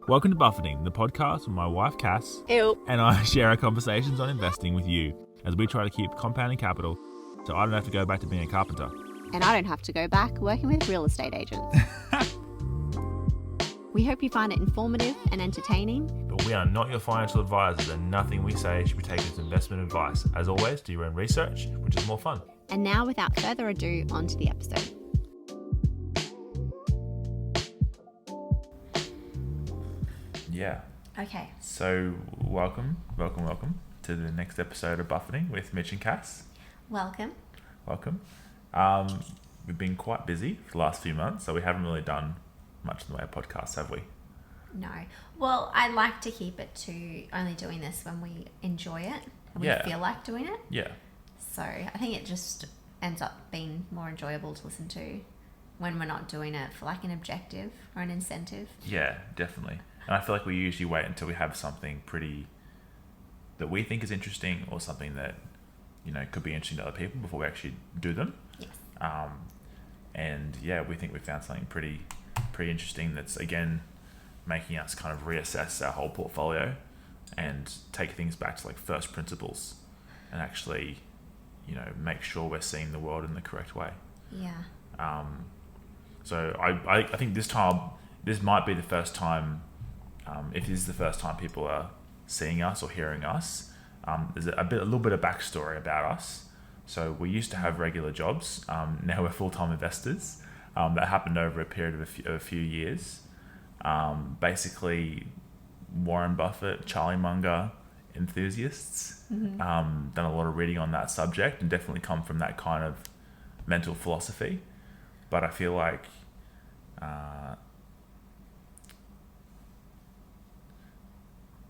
Welcome to Buffetting, the podcast where my wife Kass and I share our conversations on investing with you as we try to keep compounding capital so I don't have to go back to being a carpenter. And I don't have to go back working with real estate agents. We hope you find it informative and entertaining. But we are not your financial advisors and nothing we say should be taken as investment advice. As always, do your own research, which is more fun. And now, without further ado, on to the episode. Yeah. Okay. So welcome to the next episode of Buffetting with Mitch and Kass. Welcome. We've been quite busy for the last few months, so we haven't really done much in the way of podcasts, have we? No. Well, I like to keep it to only doing this when we enjoy it and we feel like doing it. Yeah. So I think it just ends up being more enjoyable to listen to when we're not doing it for like an objective or an incentive. Yeah, definitely. And I feel like we usually wait until we have something that we think is interesting or something that, you know, could be interesting to other people before we actually do them. Yes. And yeah, we think we found something pretty interesting that's, again, making us kind of reassess our whole portfolio and take things back to like first principles and actually, you know, make sure we're seeing the world in the correct way. Yeah. So I think this might be the first time, if this is the first time people are seeing us or hearing us, there's a little bit of backstory about us. So we used to have regular jobs. Now we're full-time investors. That happened over a period of a few years. Basically, Warren Buffett, Charlie Munger enthusiasts. Done a lot of reading on that subject and definitely come from that kind of mental philosophy. But I feel like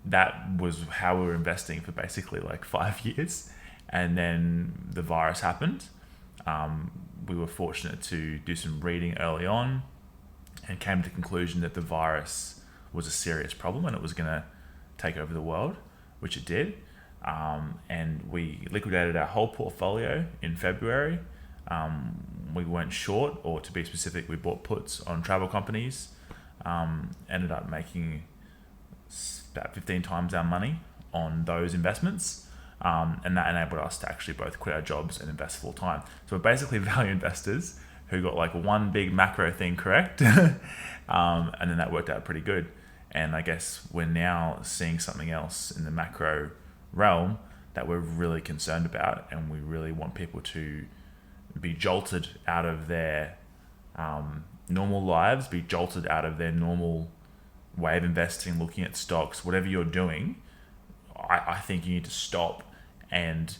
that was how we were investing for basically like 5 years. And then the virus happened. We were fortunate to do some reading early on and came to the conclusion that the virus was a serious problem and it was going to take over the world, which it did. And we liquidated our whole portfolio in February. We went short, or to be specific, we bought puts on travel companies. Ended up making about 15 times our money on those investments. And that enabled us to actually both quit our jobs and invest full time. So we're basically value investors who got like one big macro thing correct. And then that worked out pretty good. And I guess we're now seeing something else in the macro realm that we're really concerned about. And we really want people to be jolted out of their normal lives, be jolted out of their normal way of investing, looking at stocks, whatever you're doing. I think you need to stop and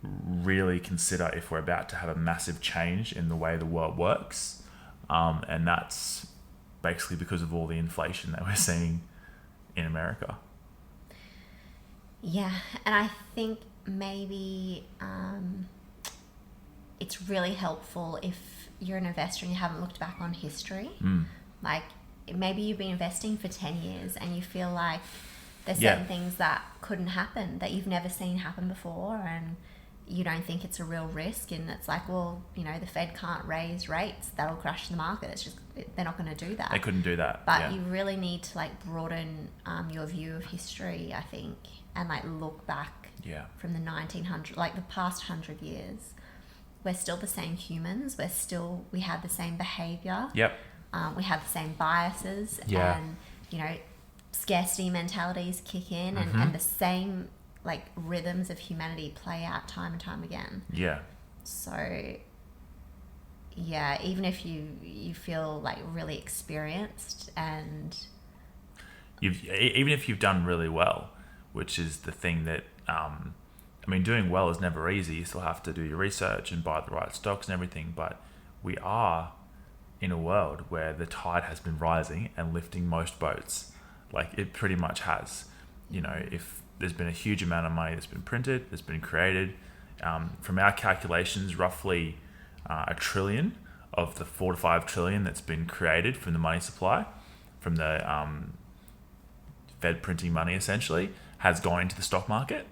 really consider if we're about to have a massive change in the way the world works. And that's basically because of all the inflation that we're seeing in America. Yeah, and I think maybe it's really helpful if you're an investor and you haven't looked back on history. Like maybe you've been investing for 10 years and you feel like there's certain things that couldn't happen that you've never seen happen before, and you don't think it's a real risk. And it's like, well, you know, the Fed can't raise rates. That'll crash the market. It's just, they're not going to do that. They couldn't do that. But you really need to like broaden your view of history, I think, and like look back from the 1900s, like the past 100 years. We're still the same humans. We have the same behavior. Yep. We have the same biases. Yeah. And, you know, scarcity mentalities kick in, and the same like rhythms of humanity play out time and time again. Yeah. So yeah, even if you feel like really experienced and even if you've done really well, which is the thing that doing well is never easy. You still have to do your research and buy the right stocks and everything, but we are in a world where the tide has been rising and lifting most boats. Like it pretty much has. You know, if there's been a huge amount of money that's been printed, that's been created, from our calculations, roughly $1 trillion of the 4 to 5 trillion that's been created from the money supply, from the Fed printing money essentially, has gone into the stock market.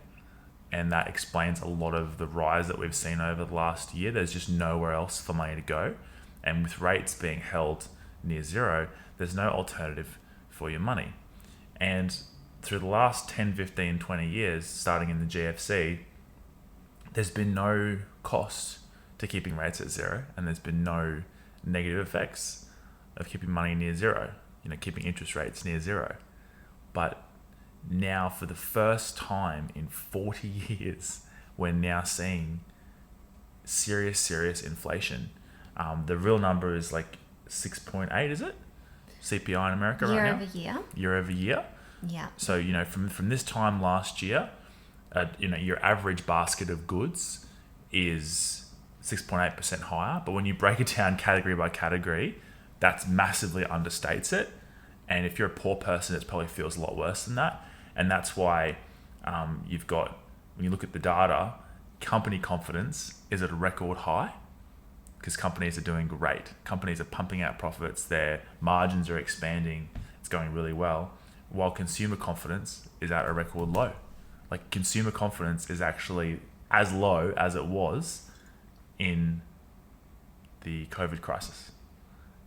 And that explains a lot of the rise that we've seen over the last year. There's just nowhere else for money to go. And with rates being held near zero, there's no alternative for your money. And through the last 10, 15, 20 years, starting in the GFC, there's been no cost to keeping rates at zero, and there's been no negative effects of keeping money near zero, keeping interest rates near zero. But now, for the first time in 40 years, we're now seeing serious inflation. The real number is like 6.8, is it? CPI in America right now? Year over year. Yeah. So, from this time last year, your average basket of goods is 6.8% higher. But when you break it down category by category, that's massively understates it. And if you're a poor person, it probably feels a lot worse than that. And that's why you've got, when you look at the data, company confidence is at a record high because companies are doing great. Companies are pumping out profits. Their margins are expanding. It's going really well. While consumer confidence is at a record low. Like, consumer confidence is actually as low as it was in the COVID crisis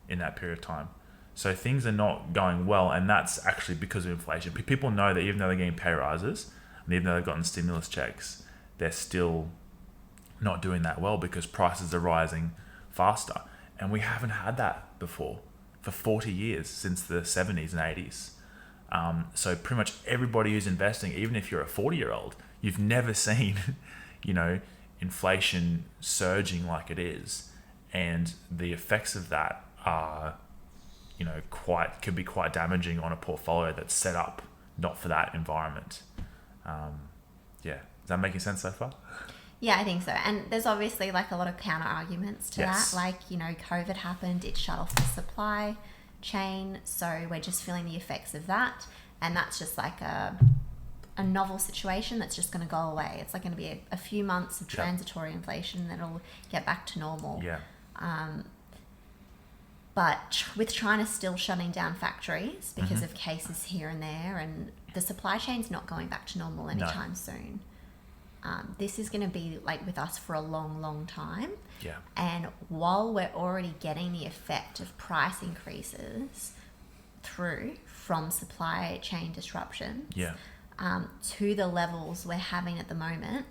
in that period of time. So things are not going well, and that's actually because of inflation. People know that even though they're getting pay rises, and even though they've gotten stimulus checks, they're still not doing that well because prices are rising faster. And we haven't had that before for 40 years, since the 70s and 80s. So pretty much everybody who's investing, even if you're a 40-year-old, you've never seen, inflation surging like it is. And the effects of that are, could be quite damaging on a portfolio that's set up not for that environment. Is that making sense so far? Yeah, I think so. And there's obviously like a lot of counter arguments to Yes. that. Like, COVID happened, it shut off the supply chain. So we're just feeling the effects of that. And that's just like a novel situation that's just going to go away. It's like going to be a few months of transitory inflation, then it'll get back to normal. Yeah. But with China still shutting down factories because of cases here and there, and the supply chain's not going back to normal anytime soon. This is going to be like with us for a long time. Yeah. And while we're already getting the effect of price increases from supply chain disruptions, to the levels we're having at the moment,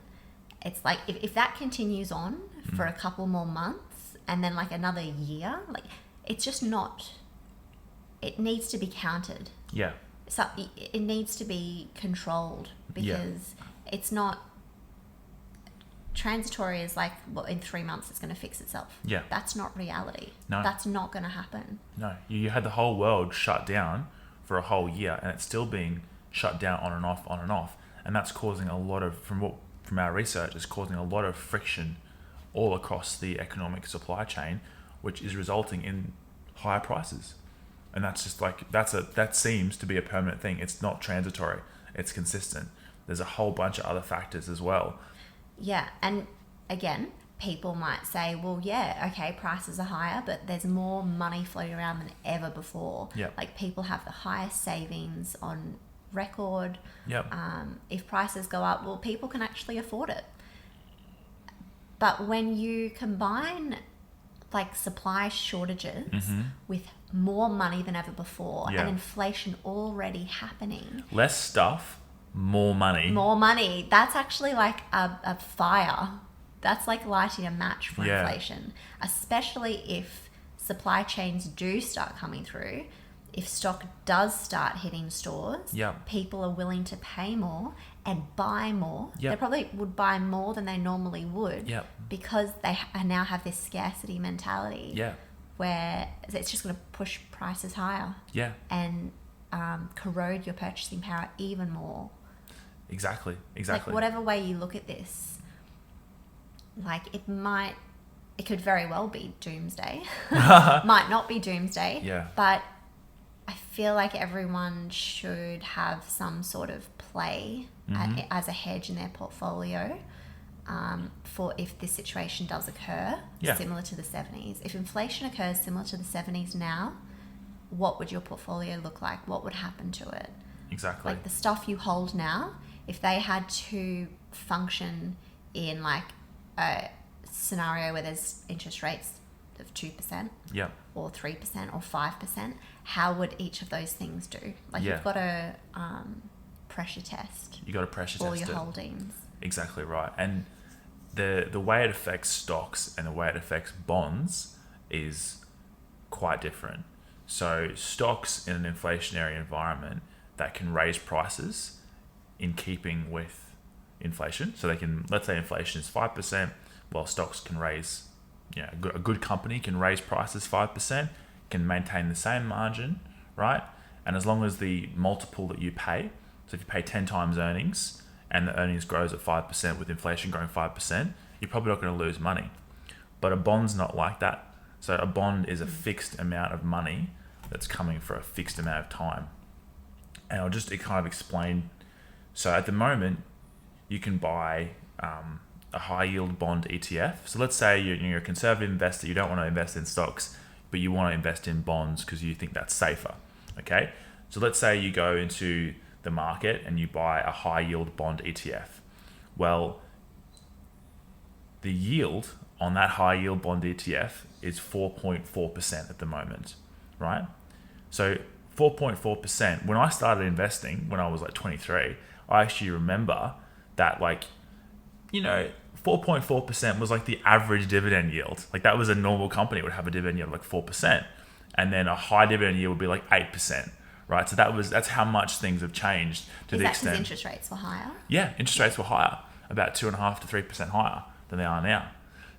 it's like if that continues on for a couple more months and then like another year, like it's just not. It needs to be countered. Yeah. So it needs to be controlled because it's not. Transitory is like, well, in 3 months it's going to fix itself. Yeah. That's not reality. No. That's not going to happen. No. You had the whole world shut down for a whole year, and it's still being shut down on and off. And that's causing a lot of, from our research, is causing a lot of friction all across the economic supply chain, which is resulting in higher prices. And that's just like, that seems to be a permanent thing. It's not transitory. It's consistent. There's a whole bunch of other factors as well. Yeah, and again, people might say, well, yeah, okay, prices are higher, but there's more money floating around than ever before. Yep. Like, people have the highest savings on record. Yep. If prices go up, well, people can actually afford it. But when you combine like supply shortages with more money than ever before and inflation already happening. Less stuff. More money. That's actually like a fire. That's like lighting a match for inflation, especially if supply chains do start coming through. If stock does start hitting stores, people are willing to pay more and buy more. They probably would buy more than they normally would because they now have this scarcity mentality where it's just going to push prices higher and corrode your purchasing power even more. Exactly. Like, whatever way you look at this, like, it could very well be doomsday. Might not be doomsday. But I feel like everyone should have some sort of play as a hedge in their portfolio for if this situation does occur, similar to the 70s. If inflation occurs similar to the 70s now, what would your portfolio look like? What would happen to it? Exactly. Like, the stuff you hold now, if they had to function in like a scenario where there's interest rates of 2%, yeah, or 3%, or 5%, how would each of those things do? Like, Yeah. you've got to pressure test you got to pressure all test your it. holdings. Exactly right. And the way it affects stocks and the way it affects bonds is quite different. So stocks in an inflationary environment that can raise prices in keeping with inflation. So they can, let's say inflation is 5%, well, stocks can raise, a good company can raise prices 5%, can maintain the same margin, right? And as long as the multiple that you pay, so if you pay 10 times earnings and the earnings grows at 5% with inflation growing 5%, you're probably not going to lose money. But a bond's not like that. So a bond is a fixed amount of money that's coming for a fixed amount of time. And I'll just kind of explain. So at the moment, you can buy a high yield bond ETF. So let's say you're a conservative investor, you don't want to invest in stocks, but you want to invest in bonds because you think that's safer. Okay. So let's say you go into the market and you buy a high yield bond ETF. Well, the yield on that high yield bond ETF is 4.4% at the moment, right? So 4.4%, when I started investing, when I was like 23, I actually remember that 4.4% was like the average dividend yield. Like that was a normal company would have a dividend yield of like 4%. And then a high dividend yield would be like 8%, right? So that's how much things have changed to the extent. Is that because interest rates were higher? Yeah, interest rates were higher, about 2.5% to 3% higher than they are now.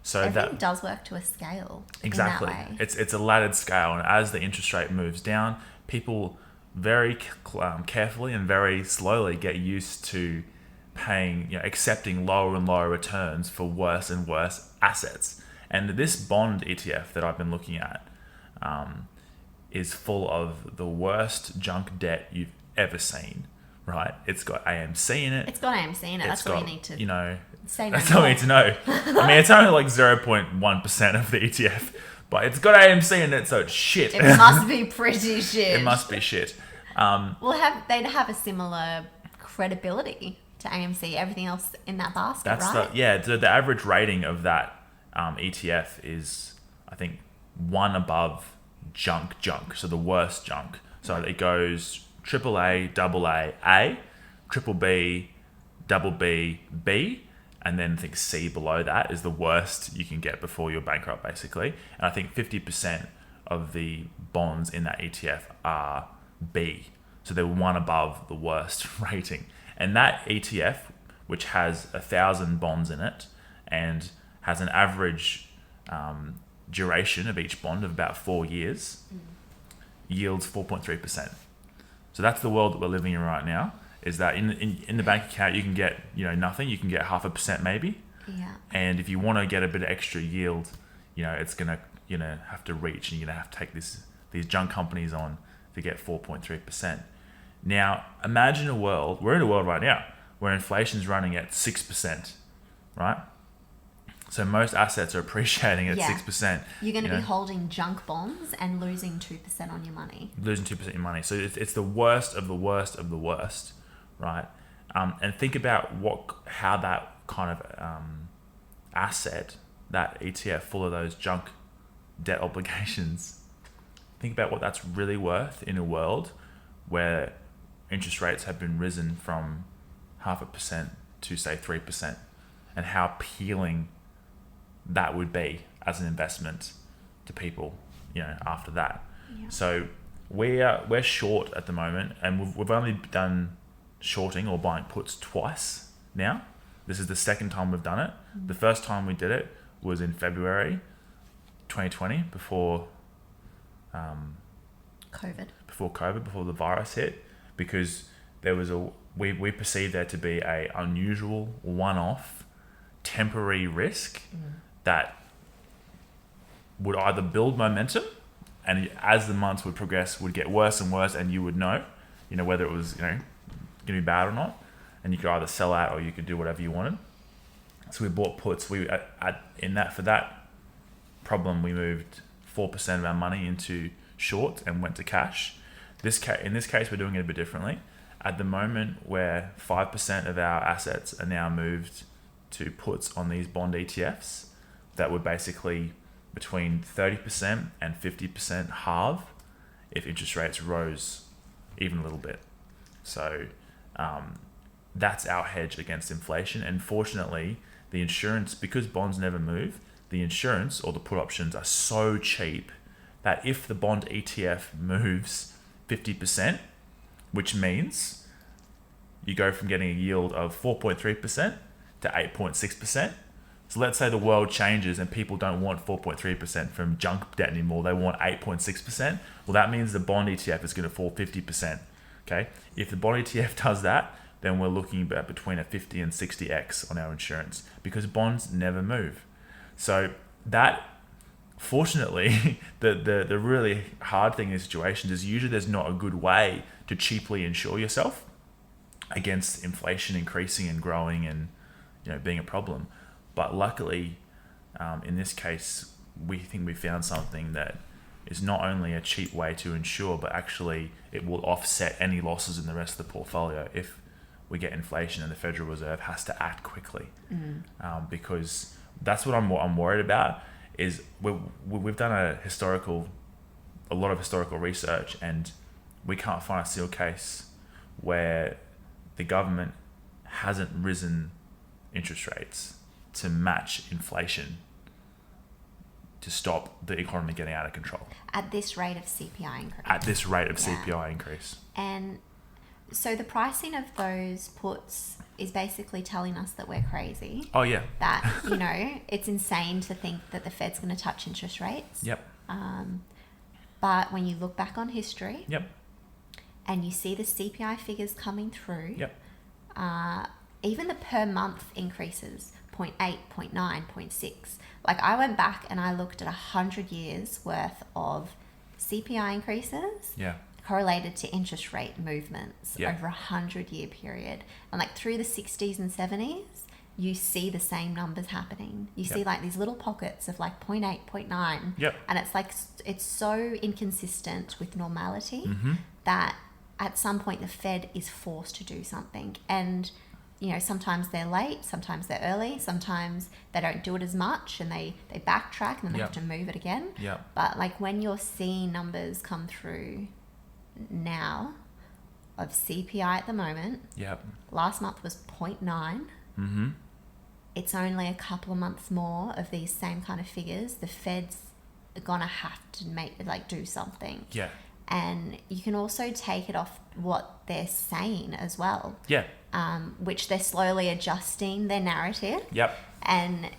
So everything does work to a scale. Exactly. In that way. It's a laddered scale, and as the interest rate moves down, people very carefully and very slowly get used to paying, accepting lower and lower returns for worse and worse assets. And this bond ETF that I've been looking at is full of the worst junk debt you've ever seen. Right? It's got AMC in it. It's got AMC in it. That's all you need to say. That's all you need to know. I mean, it's only like 0.1% of the ETF, but it's got AMC in it, so it's shit. It must be pretty shit. It must be shit. They'd have a similar credibility to AMC, everything else in that basket, right? The average rating of that ETF is, I think, one above junk, so the worst junk. So it goes AAA, AA, A, triple B, double B, B, and then I think C below that is the worst you can get before you're bankrupt, basically. And I think 50% of the bonds in that ETF are B. So they're one above the worst rating. And that ETF, which has 1,000 bonds in it and has an average duration of each bond of about 4 years, yields 4.3%. So that's the world that we're living in right now, is that in the bank account, you can get, nothing. You can get 0.5% maybe. Yeah. And if you want to get a bit of extra yield, it's going to, have to reach, and you're going to have to take these junk companies on to get 4.3%. Now, imagine we're in a world right now where inflation's running at 6%, right? So most assets are appreciating at 6%. You're going to be holding junk bonds and losing 2% on your money. Losing 2% of your money. So it's the worst of the worst of the worst, right? And think about how that kind of asset, that ETF full of those junk debt obligations, think about what that's really worth in a world where interest rates have been risen from 0.5% to say 3%, and how appealing that would be as an investment to people, after that. Yeah. So we're short at the moment, and we've only done shorting or buying puts twice now. This is the second time we've done it. The first time we did it was in February 2020, before COVID, before the virus hit, because there was we perceived there to be a unusual one-off temporary risk that would either build momentum, and as the months would progress would get worse and worse, and you would know whether it was going to be bad or not, and you could either sell out or you could do whatever you wanted. So we bought puts. For that problem, we moved 4% of our money into short and went to cash. In this case, we're doing it a bit differently. At the moment, where 5% of our assets are now moved to puts on these bond ETFs that would basically between 30% and 50% halve if interest rates rose even a little bit. So that's our hedge against inflation. And fortunately, the insurance, because bonds never move, the insurance or the put options are so cheap that if the Bond ETF moves 50%, which means you go from getting a yield of 4.3% to 8.6%. So let's say the world changes and people don't want 4.3% from junk debt anymore. They want 8.6%. Well, that means the bond ETF is going to fall 50%. Okay. If the bond ETF does that, then we're looking at between a 50 and 60x on our insurance because bonds never move. So that, fortunately, the really hard thing in situations is usually there's not a good way to cheaply insure yourself against inflation increasing and growing and being a problem. But luckily, in this case, we think we found something that is not only a cheap way to insure, but actually it will offset any losses in the rest of the portfolio if we get inflation and the Federal Reserve has to act quickly. Because that's what I'm worried about. Is we've done a lot of historical research, and we can't find a single case where the government hasn't risen interest rates to match inflation to stop the economy getting out of control. At this rate of CPI increase. CPI increase. And so the pricing of those puts is basically telling us that we're crazy. Oh, yeah. That, it's insane to think that the Fed's going to touch interest rates. Yep. But when you look back on history. Yep. And you see the CPI figures coming through. Yep. Even the per month increases, 0.8, 0.9, 0.6. Like I went back and I looked at 100 years worth of CPI increases. Yeah. Correlated to interest rate movements over 100-year period. And like through the 60s and 70s, you see the same numbers happening. You see like these little pockets of like 0.8, 0.9. Yep. And it's like, it's so inconsistent with normality that at some point the Fed is forced to do something. And, sometimes they're late, sometimes they're early, sometimes they don't do it as much and they backtrack and then they have to move it again. Yep. But like when you're seeing numbers come through now of CPI at the moment. Yep. Last month was 0.9. It's only a couple of months more of these same kind of figures. The Fed's gonna have to do something. Yeah. And you can also take it off what they're saying as well. Yeah. Which they're slowly adjusting their narrative. Yep. And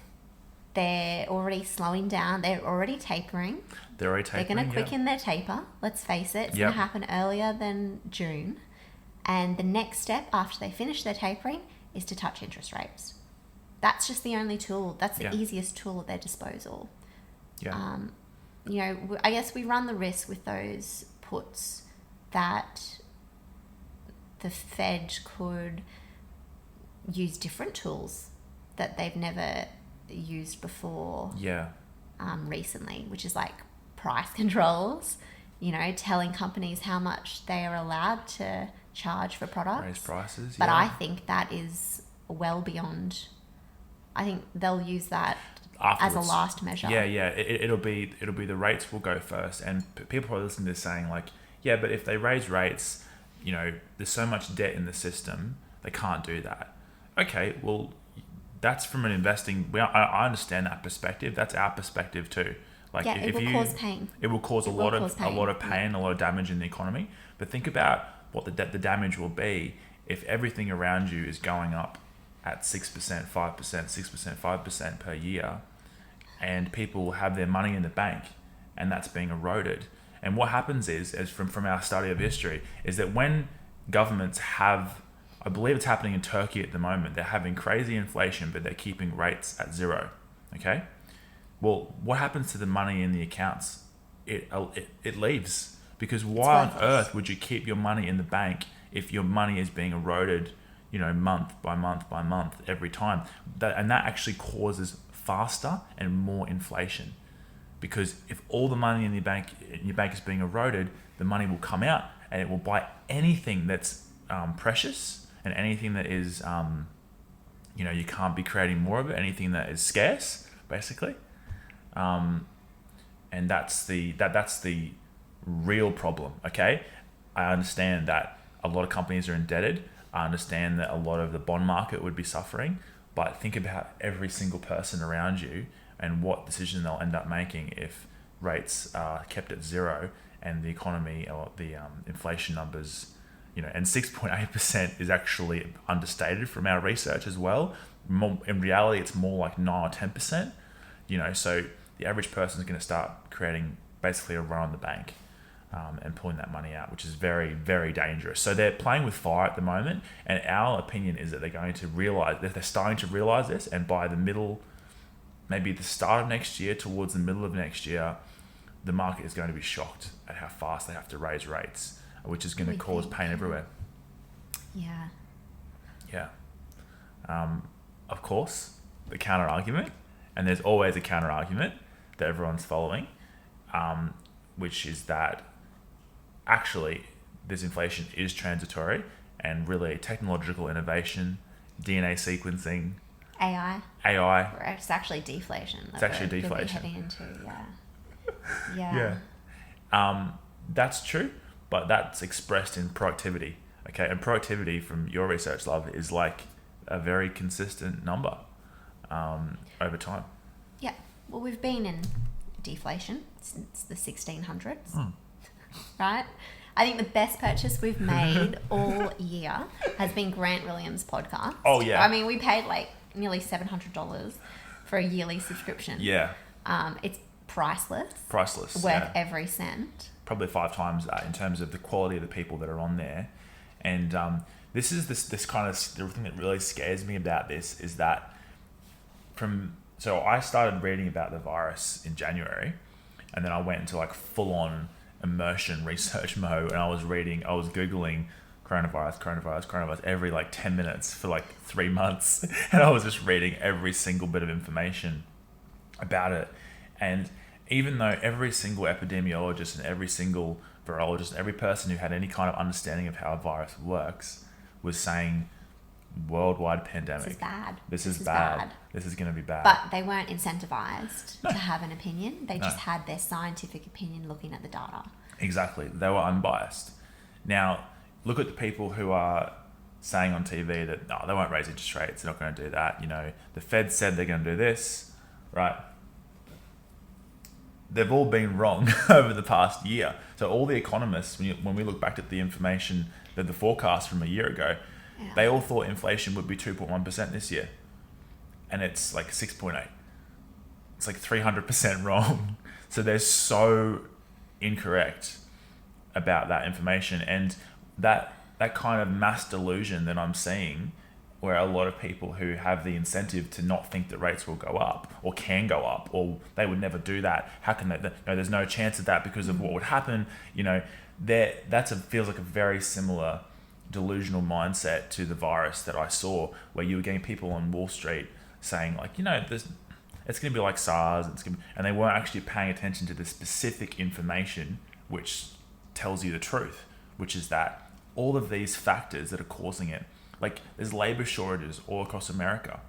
they're already slowing down. They're already tapering. They're going to quicken their taper. Let's face it. It's going to happen earlier than June. And the next step after they finish their tapering is to touch interest rates. That's just the only tool. That's the easiest tool at their disposal. Yeah. I guess we run the risk with those puts that the Fed could use different tools that they've never used before. Yeah. Recently, which is like price controls, telling companies how much they are allowed to charge for products. Raise prices. But I think that is well beyond. I think they'll use that afterwards as a last measure. Yeah. It'll be the rates will go first, and people probably listen to this saying like, yeah, but if they raise rates, there's so much debt in the system, they can't do that. Okay, well, that's from an investing. I understand that perspective. That's our perspective too. Like, it will cause pain. It will cause a lot of pain, a lot of damage in the economy. But think about what the damage will be if everything around you is going up at 6%, 5%, 6%, 5% per year, and people have their money in the bank, and that's being eroded. And what happens is, as from our study of history, is that when governments have, I believe it's happening in Turkey at the moment, they're having crazy inflation, but they're keeping rates at zero. Okay? Well, what happens to the money in the accounts? It leaves. Because why on earth would you keep your money in the bank if your money is being eroded, month by month by month every time? And that actually causes faster and more inflation. Because if all the money in your bank is being eroded, the money will come out and it will buy anything that's precious and anything that is, you can't be creating more of it, anything that is scarce, basically. And that's the real problem, okay? I understand that a lot of companies are indebted. I understand that a lot of the bond market would be suffering, but think about every single person around you and what decision they'll end up making if rates are kept at zero and the economy or the inflation numbers, and 6.8% is actually understated from our research as well. In reality, it's more like 9 or 10%, so the average person is going to start creating basically a run on the bank and pulling that money out, which is very, very dangerous. So they're playing with fire at the moment, and our opinion is that they're going to realize that they're starting to realize this, and by the middle, maybe the start of next year, towards the middle of next year, the market is going to be shocked at how fast they have to raise rates, which is going to cause pain everywhere. Yeah. Yeah. Of course, the counter argument, and there's always a counter argument that everyone's following, which is that actually this inflation is transitory, and really technological innovation, DNA sequencing, AI. It's actually deflation. It's actually deflation. Heading into, yeah. That's true, but that's expressed in productivity. Okay, and productivity from your research, love, is like a very consistent number over time. Yeah. Well, we've been in deflation since the 1600s, right? I think the best purchase we've made all year has been Grant Williams' podcast. Oh, yeah. I mean, we paid like nearly $700 for a yearly subscription. Yeah. It's priceless. Worth every cent. Probably 5 times that in terms of the quality of the people that are on there. And this is this kind of the thing that really scares me about this is that so I started reading about the virus in January, and then I went into like full on immersion research mode, and I was Googling coronavirus every like 10 minutes for like 3 months. And I was just reading every single bit of information about it. And even though every single epidemiologist and every single virologist and every person who had any kind of understanding of how a virus works was saying worldwide pandemic. This is bad. This is going to be bad. But they weren't incentivized to have an opinion. They just had their scientific opinion looking at the data. Exactly. They were unbiased. Now, look at the people who are saying on TV that, no, they won't raise interest rates. They're not going to do that. The Fed said they're going to do this, right? They've all been wrong over the past year. So all the economists, when we look back at the information, the forecast from a year ago, they all thought inflation would be 2.1% this year. And it's like 6.8. It's like 300% wrong. So they're so incorrect about that information. And that kind of mass delusion that I'm seeing, where a lot of people who have the incentive to not think that rates will go up or can go up, or they would never do that. How can they? There's no chance of that because of what would happen. Feels like a very similar delusional mindset to the virus that I saw, where you were getting people on Wall Street saying like, it's going to be like SARS, and they weren't actually paying attention to the specific information which tells you the truth, which is that all of these factors that are causing it, like there's labor shortages all across America.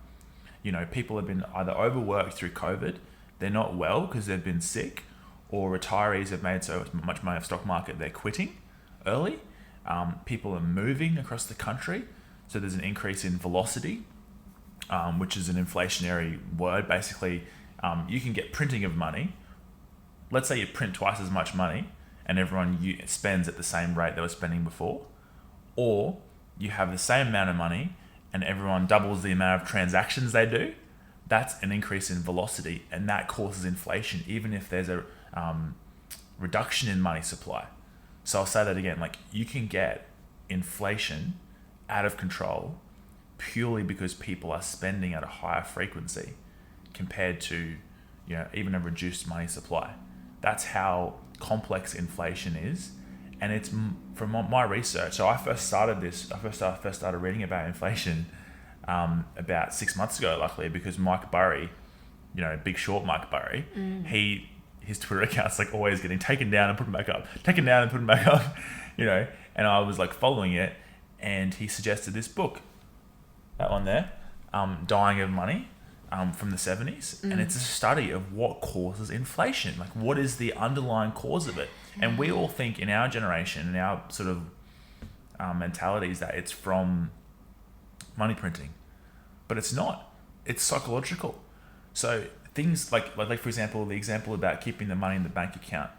People have been either overworked through COVID, they're not well because they've been sick, or retirees have made so much money off the stock market they're quitting early. People are moving across the country, so there's an increase in velocity, which is an inflationary word. Basically, you can get printing of money. Let's say you print twice as much money and everyone spends at the same rate they were spending before, or you have the same amount of money and everyone doubles the amount of transactions they do. That's an increase in velocity, and that causes inflation, even if there's a reduction in money supply. So I'll say that again, like you can get inflation out of control purely because people are spending at a higher frequency compared to, even a reduced money supply. That's how complex inflation is. And it's from my research. So I first started reading about inflation about 6 months ago, luckily, because Mike Burry, Big Short Mike Burry, his Twitter account's like always getting taken down and put back up, and I was like following it, and he suggested this book, that one there, Dying of Money, from the 70s, and it's a study of what causes inflation. Like, what is the underlying cause of it? And we all think in our generation, in our sort of mentalities, that it's from money printing, but it's not. It's psychological. So things like for example, the example about keeping the money in the bank account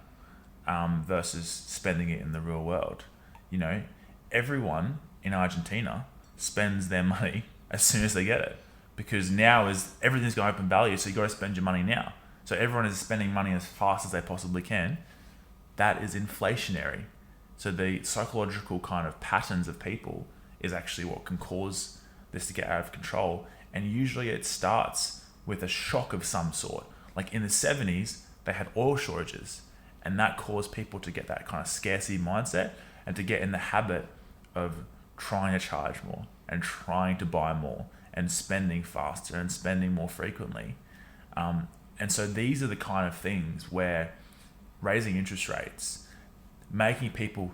versus spending it in the real world. You know, everyone in Argentina spends their money as soon as they get it, because now everything's got open value, so you got to spend your money now. So everyone is spending money as fast as they possibly can. That is inflationary. So the psychological kind of patterns of people is actually what can cause this to get out of control. And usually it starts with a shock of some sort. Like in the 70s, they had oil shortages, and that caused people to get that kind of scarcity mindset and to get in the habit of trying to charge more and trying to buy more and spending faster and spending more frequently. And so these are the kind of things where raising interest rates, making people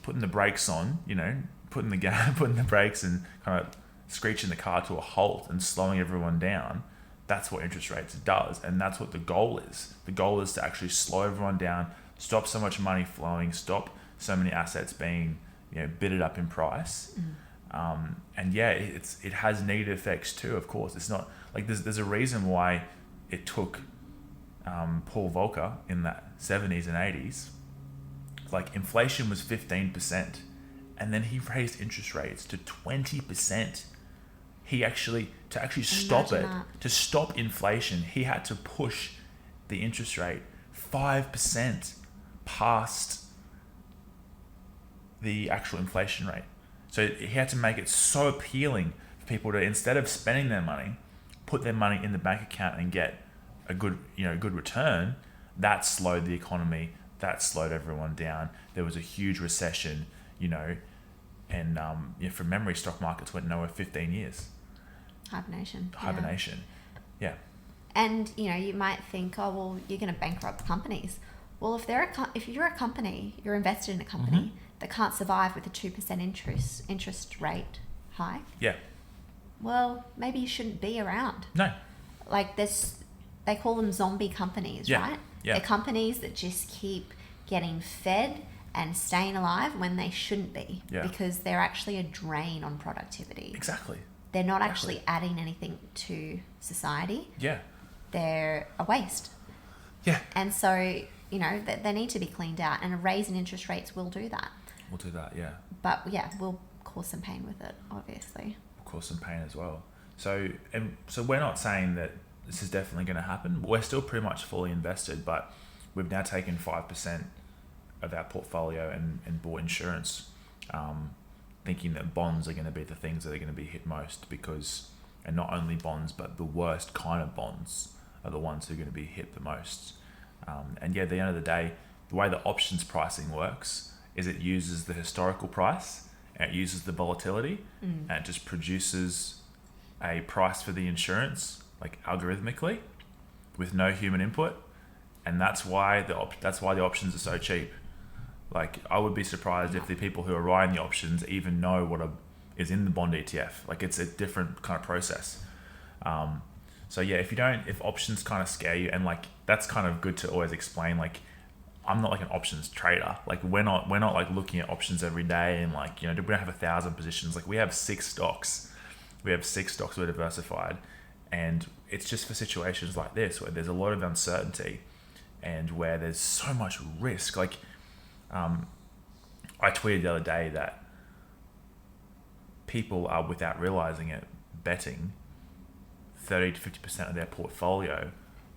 putting the brakes on, you know, putting the brakes and kind of screeching the car to a halt and slowing everyone down. That's what interest rates does, and that's what the goal is. The goal is to actually slow everyone down, stop so much money flowing, stop so many assets being, you know, bidded up in price. And yeah, it has negative effects too. Of course, it's not like there's a reason why it took Paul Volcker in that 70s and 80s. Like, inflation was 15%, and then he raised interest rates to 20%. He actually stop it, to stop inflation, he had to push the interest rate 5% past the actual inflation rate. So he had to make it so appealing for people to, instead of spending their money, put their money in the bank account and get a good return. That slowed the economy. That slowed everyone down. There was a huge recession, you know, and from memory, stock markets went nowhere 15 years. Hibernation. Yeah. And, you know, you might think, oh, well, you're going to bankrupt companies. Well, if you're a company, you're invested in a company that can't survive with a 2% interest rate hike. Yeah. Well, maybe you shouldn't be around. No. Like they call them zombie companies, right? Yeah. They're companies that just keep getting fed and staying alive when they shouldn't be, because they're actually a drain on productivity. Exactly. They're not actually adding anything to society. Yeah. They're a waste. Yeah. And so, you know, they need to be cleaned out, and a raise in interest rates will do that. We'll do that, yeah. But yeah, we'll cause some pain with it, obviously. We'll cause some pain as well. So we're not saying that this is definitely going to happen. We're still pretty much fully invested, but we've now taken 5% of our portfolio and bought insurance, thinking that bonds are going to be the things that are going to be hit most, and not only bonds, but the worst kind of bonds are the ones who are going to be hit the most. And yeah, at the end of the day, the way the options pricing works is it uses the historical price, and it uses the volatility, and it just produces a price for the insurance, like algorithmically, with no human input. And that's why the options are so cheap. Like, I would be surprised if the people who are writing the options even know what is in the Bond Etf. Like, it's a different kind of process. So yeah, if options kind of scare you, and like, that's kind of good to always explain, like, I'm not like an options trader. Like, we're not like looking at options every day and like, you know, we don't have 1,000 positions. Like, we have 6 stocks. We're diversified, and it's just for situations like this where there's a lot of uncertainty and where there's so much risk. Like, I tweeted the other day that people are, without realizing it, betting 30 to 50% of their portfolio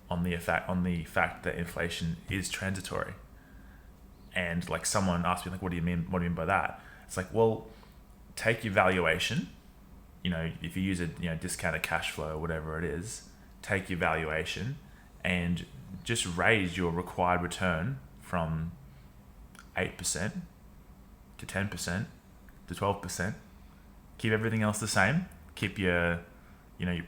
on the fact that inflation is transitory. And like, someone asked me, like, what do you mean by that? It's like, well, take your valuation, you know, if you use a, you know, discounted cash flow or whatever it is, take your valuation and just raise your required return from 8% to 10% to 12%. Keep everything else the same. Keep your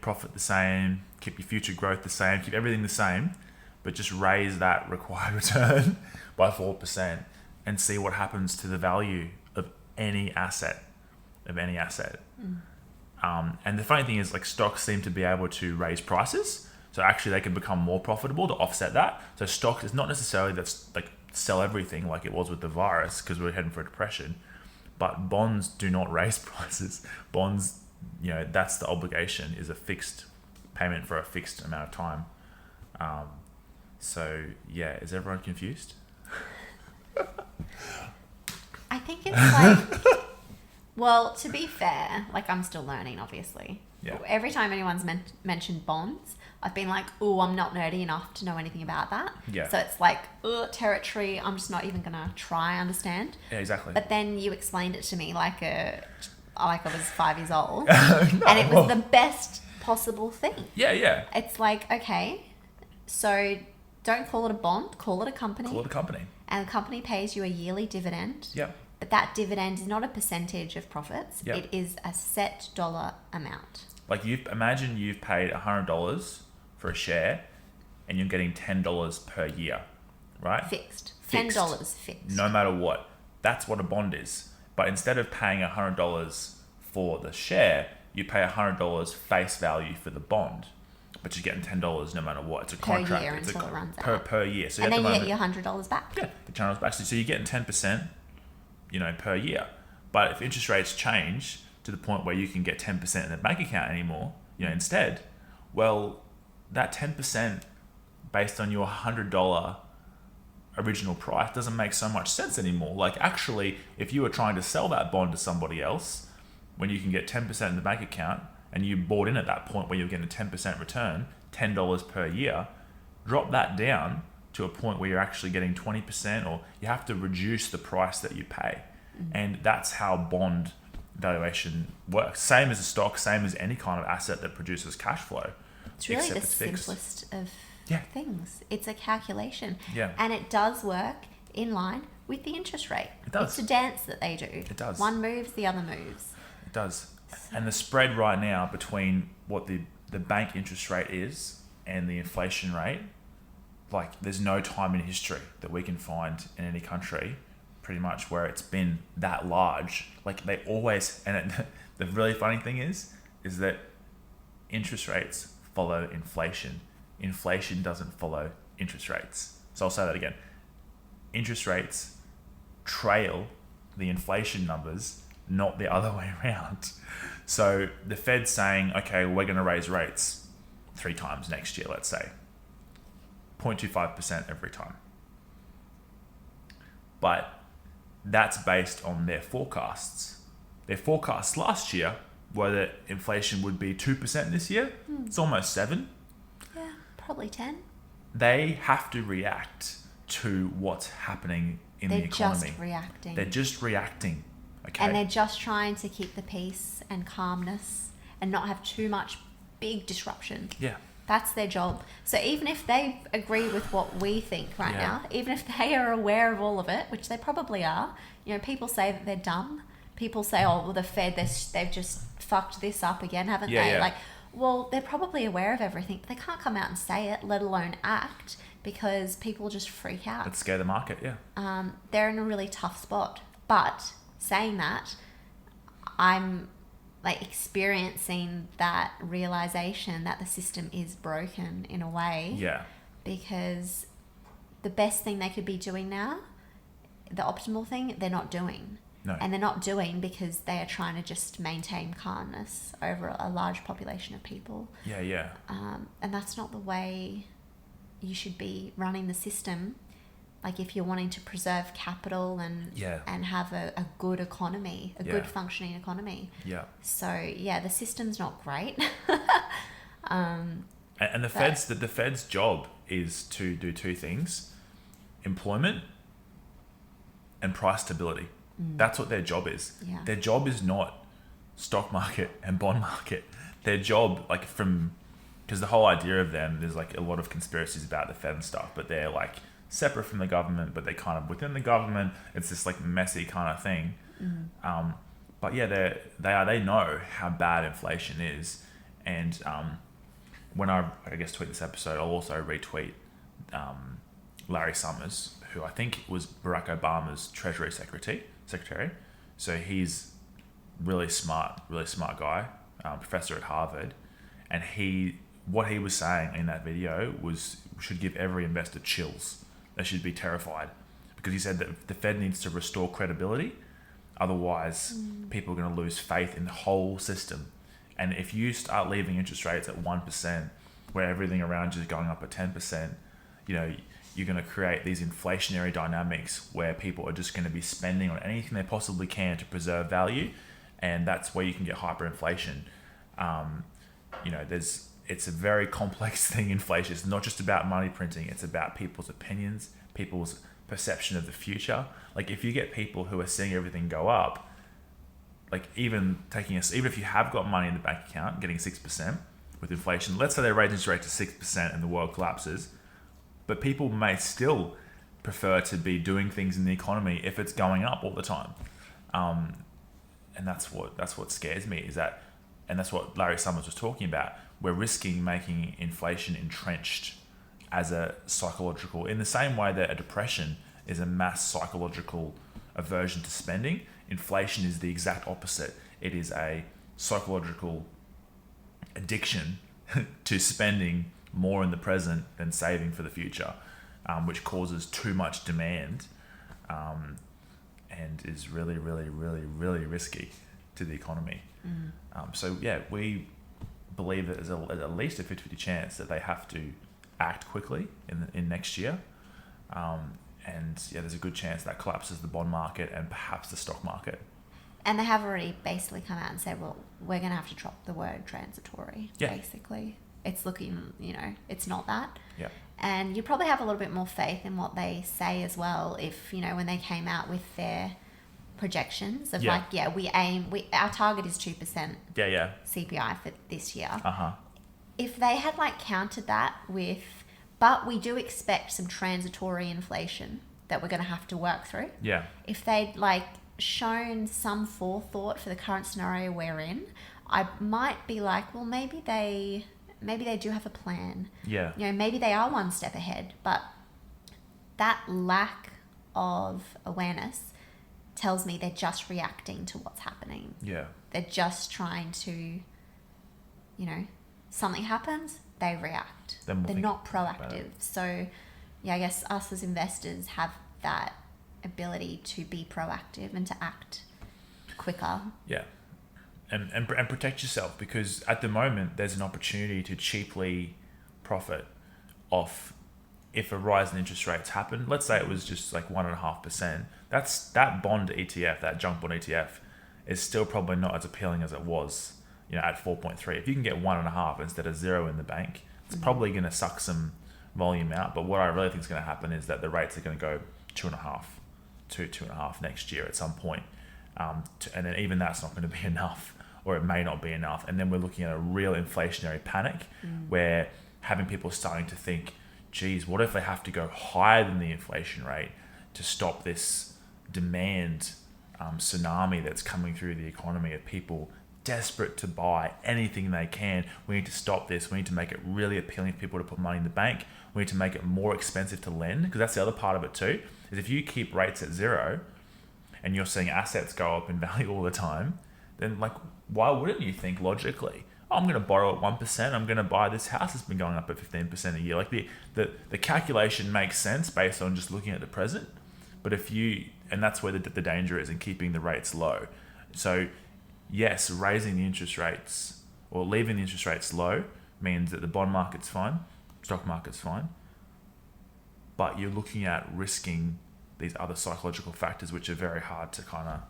profit the same. Keep your future growth the same. Keep everything the same, but just raise that required return by 4% and see what happens to the value of any asset. And the funny thing is, like, stocks seem to be able to raise prices. So actually they can become more profitable to offset that. So stocks is not necessarily that's like sell everything like it was with the virus because we're heading for a depression. But bonds do not raise prices. Bonds, that's the obligation, is a fixed payment for a fixed amount of time. So yeah, is everyone confused? I think it's like, well, to be fair, like I'm still learning, obviously. Yeah. Every time anyone's mentioned bonds, I've been like, oh, I'm not nerdy enough to know anything about that. Yeah. So it's like, territory, I'm just not even going to try understand. Yeah, exactly. But then you explained it to me like I was 5 years old. And it was the best possible thing. Yeah, yeah. It's like, okay, so don't call it a bond, call it a company. Call it a company. And the company pays you a yearly dividend. Yep. But that dividend is not a percentage of profits. Yep. It is a set dollar amount. Like imagine you've paid $100 for a share and you're getting $10 per year, right? Fixed. Fixed. $10 fixed. No matter what. That's what a bond is. But instead of paying $100 for the share, you pay $100 face value for the bond. But you're getting $10 no matter what. It's a contract. Per year until it runs out. Per year. So and then you get your $100 back. Yeah, the $100 back. So you're getting 10%, per year. But if interest rates change to the point where you can get 10% in the bank account anymore, instead, well, that 10% based on your $100 original price doesn't make so much sense anymore. Like, actually, if you were trying to sell that bond to somebody else, when you can get 10% in the bank account and you bought in at that point where you're getting a 10% return, $10 per year, drop that down to a point where you're actually getting 20%, or you have to reduce the price that you pay. And that's how bond valuation works. Same as a stock, same as any kind of asset that produces cash flow. It's really the simplest of things. It's a calculation. Yeah. And it does work in line with the interest rate. It does. It's a dance that they do. It does. One moves, the other moves. It does. And the spread right now between what the bank interest rate is and the inflation rate, like, there's no time in history that we can find in any country pretty much where it's been that large. Like, they always, the really funny thing is that interest rates follow inflation. Inflation doesn't follow interest rates. So I'll say that again. Interest rates trail the inflation numbers, not the other way around. So the Fed's saying, okay, we're going to raise rates 3 times next year, let's say. 0.25% every time. But that's based on their forecasts. Their forecasts last year were that inflation would be 2% this year. It's almost 7%. Yeah, probably 10%. They have to react to what's happening in the economy. They're just reacting. They're just reacting. Okay. And they're just trying to keep the peace and calmness and not have too much big disruption. Yeah. That's their job. So even if they agree with what we think right now, even if they are aware of all of it, which they probably are, people say that they're dumb. People say, oh, well, the Fed, they've just fucked this up again, haven't they? Yeah. Like, well, they're probably aware of everything, but they can't come out and say it, let alone act, because people just freak out. Let's scare the market, yeah. They're in a really tough spot. But saying that, I'm like experiencing that realization that the system is broken in a way. Yeah. Because the best thing they could be doing now, the optimal thing, they're not doing. No. And they're not doing because they are trying to just maintain calmness over a large population of people. Yeah. And that's not the way you should be running the system. Like, if you're wanting to preserve capital and have a good economy, a good functioning economy. Yeah. So the system's not great. And the Fed's job is to do 2 things: employment and price stability. That's what their job is. Yeah. Their job is not stock market and bond market. Their job, because the whole idea of them, there's like a lot of conspiracies about the Fed and stuff, but they're like separate from the government, but they're kind of within the government. It's this like messy kind of thing. But yeah, they know how bad inflation is. And when I guess tweet this episode, I'll also retweet Larry Summers, who I think was Barack Obama's Treasury Secretary. So he's really smart guy. professor at Harvard, and what he was saying in that video should give every investor chills. They should be terrified, because he said that the Fed needs to restore credibility. Otherwise, people are going to lose faith in the whole system. And if you start leaving interest rates at 1%, where everything around you is going up at 10%, you're going to create these inflationary dynamics where people are just going to be spending on anything they possibly can to preserve value. And that's where you can get hyperinflation. It's a very complex thing, inflation. It's not just about money printing. It's about people's opinions, people's perception of the future. Like, if you get people who are seeing everything go up, like even if you have got money in the bank account, getting 6% with inflation, let's say they raise interest rate to 6% and the world collapses, but people may still prefer to be doing things in the economy if it's going up all the time. And that's what scares me, and that's what Larry Summers was talking about. We're risking making inflation entrenched as a psychological, in the same way that a depression is a mass psychological aversion to spending. Inflation is the exact opposite. It is a psychological addiction to spending more in the present than saving for the future, which causes too much demand, and is really, really, really, really risky to the economy. We believe that there's at least a 50-50 chance that they have to act quickly in next year. There's a good chance that collapses the bond market and perhaps the stock market. And they have already basically come out and said, well, we're going to have to drop the word transitory, basically. It's looking, it's not that. Yeah. And you probably have a little bit more faith in what they say as well, if, when they came out with their projections of our target is 2% CPI for this year. If they had countered that with, but we do expect some transitory inflation that we're going to have to work through. Yeah. If they'd shown some forethought for the current scenario we're in, I might be like, well, maybe they do have a plan. Yeah. Maybe they are one step ahead, but that lack of awareness tells me they're just reacting to what's happening. Yeah. They're just trying to, something happens, they react. They're not proactive. So, I guess us as investors have that ability to be proactive and to act quicker. Yeah. And protect yourself, because at the moment there's an opportunity to cheaply profit off if a rise in interest rates happened. Let's say it was just 1.5%. That bond ETF, that junk bond ETF, is still probably not as appealing as it was, at 4.3. If you can get 1.5 instead of 0 in the bank, it's probably going to suck some volume out. But what I really think is going to happen is that the rates are going to go 2.5 next year at some point. And then even that's not going to be enough, or it may not be enough. And then we're looking at a real inflationary panic where having people starting to think, geez, what if they have to go higher than the inflation rate to stop this demand tsunami that's coming through the economy of people desperate to buy anything they can. We need to stop this. We need to make it really appealing for people to put money in the bank. We need to make it more expensive to lend, because that's the other part of it too, is if you keep rates at 0 and you're seeing assets go up in value all the time, then why wouldn't you think logically, I'm going to borrow at 1%, I'm going to buy this house that's been going up at 15% a year. The calculation makes sense based on just looking at the present. But and that's where the danger is in keeping the rates low. So yes, raising the interest rates or leaving the interest rates low means that the bond market's fine, stock market's fine, but you're looking at risking these other psychological factors, which are very hard to kind of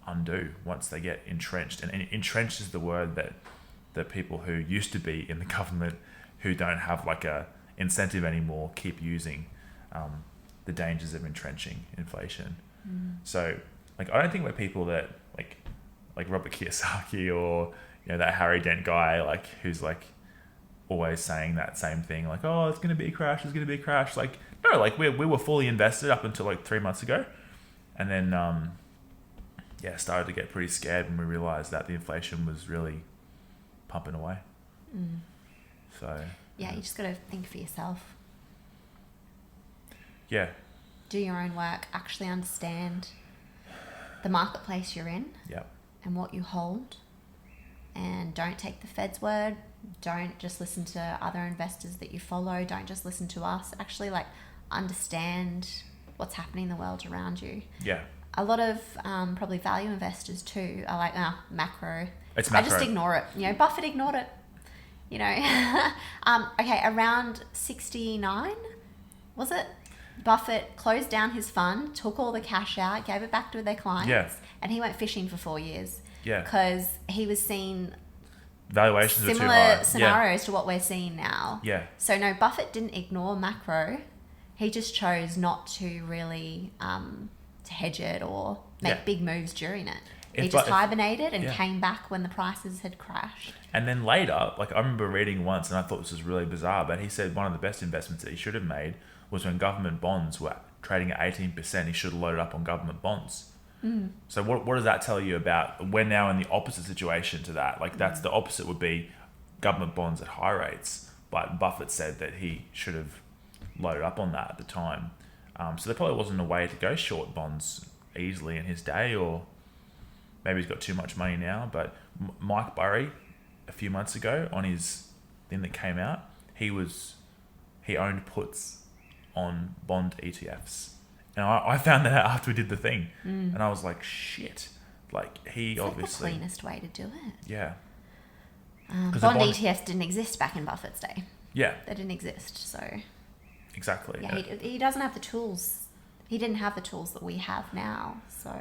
undo once they get entrenched. And entrenched is the word that the people who used to be in the government, who don't have a incentive anymore, keep using the dangers of entrenching inflation. So I don't think we're people that like Robert Kiyosaki or that Harry Dent guy who's always saying that same thing, oh, it's gonna be a crash, no, we were fully invested up until 3 months ago, and then started to get pretty scared when we realized that the inflation was really pumping away. So you just got to think for yourself. Yeah. Do your own work, actually understand the marketplace you're in. Yep. And what you hold, and don't take the Fed's word. Don't just listen to other investors that you follow. Don't just listen to us. Actually, like, understand what's happening in the world around you. Yeah. A lot of probably value investors too are like, macro. It's macro. I just ignore it. You know, Buffett ignored it. You know, okay, around 69, was it? Buffett closed down his fund, took all the cash out, gave it back to their clients, and he went fishing for 4 years. Yeah. Because he was seeing valuations were too high. Similar scenarios to what we're seeing now. Yeah. So no, Buffett didn't ignore macro. He just chose not to really to hedge it or make big moves during it. He just hibernated and came back when the prices had crashed. And then later, like I remember reading once, and I thought this was really bizarre, but he said one of the best investments that he should have made was when government bonds were trading at 18%, he should have loaded up on government bonds. So what does that tell you about, we're now in the opposite situation to that. Like that's the opposite would be government bonds at high rates. But Buffett said that he should have loaded up on that at the time. So there probably wasn't a way to go short bonds easily in his day, or maybe he's got too much money now. But Mike Burry, a few months ago on his thing that came out, he owned puts on Bond ETFs. And I found that out after we did the thing. And I was like, shit. Like, he it's obviously... like the cleanest way to do it. Yeah. Bond ETFs didn't exist back in Buffett's day. Yeah. They didn't exist, so... Exactly. Yeah, he doesn't have the tools. He didn't have the tools that we have now, so...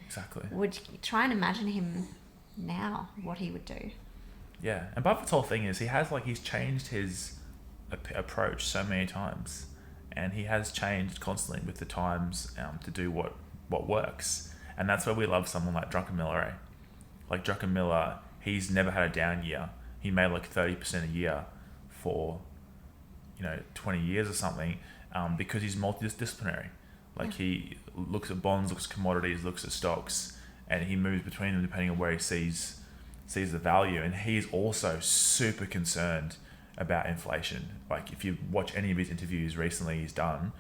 Exactly. Would try and imagine him now, what he would do. Yeah. And Buffett's whole thing is he's changed his approach so many times. And he has changed constantly with the times to do what works. And that's where we love someone like Druckenmiller. Like Druckenmiller, he's never had a down year. He made like 30% a year for, 20 years or something, because he's multidisciplinary. Like he looks at bonds, looks at commodities, looks at stocks, and he moves between them depending on where he sees the value. And he's also super concerned about inflation. Like if you watch any of his interviews recently he's done,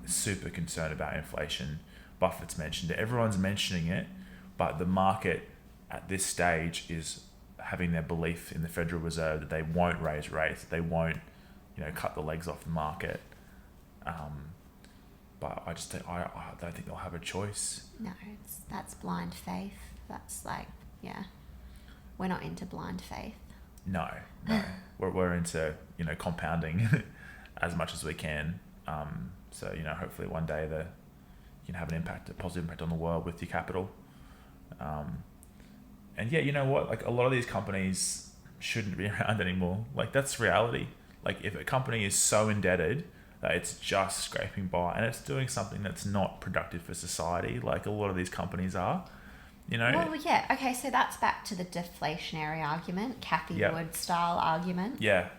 super concerned about inflation. Buffett's mentioned it, everyone's mentioning it, but the market at this stage is having their belief in the Federal Reserve that they won't raise rates, that they won't cut the legs off the market. But I don't think they'll have a choice. No, that's blind faith. That's like, we're not into blind faith. No. We're into compounding as much as we can. So hopefully one day you can have a positive impact on the world with your capital. And yeah, you know what? Like a lot of these companies shouldn't be around anymore. Like that's reality. Like if a company is so indebted that it's just scraping by and it's doing something that's not productive for society, like a lot of these companies are. Well, yeah. Okay, so that's back to the deflationary argument, Cathy Wood style argument. Yeah.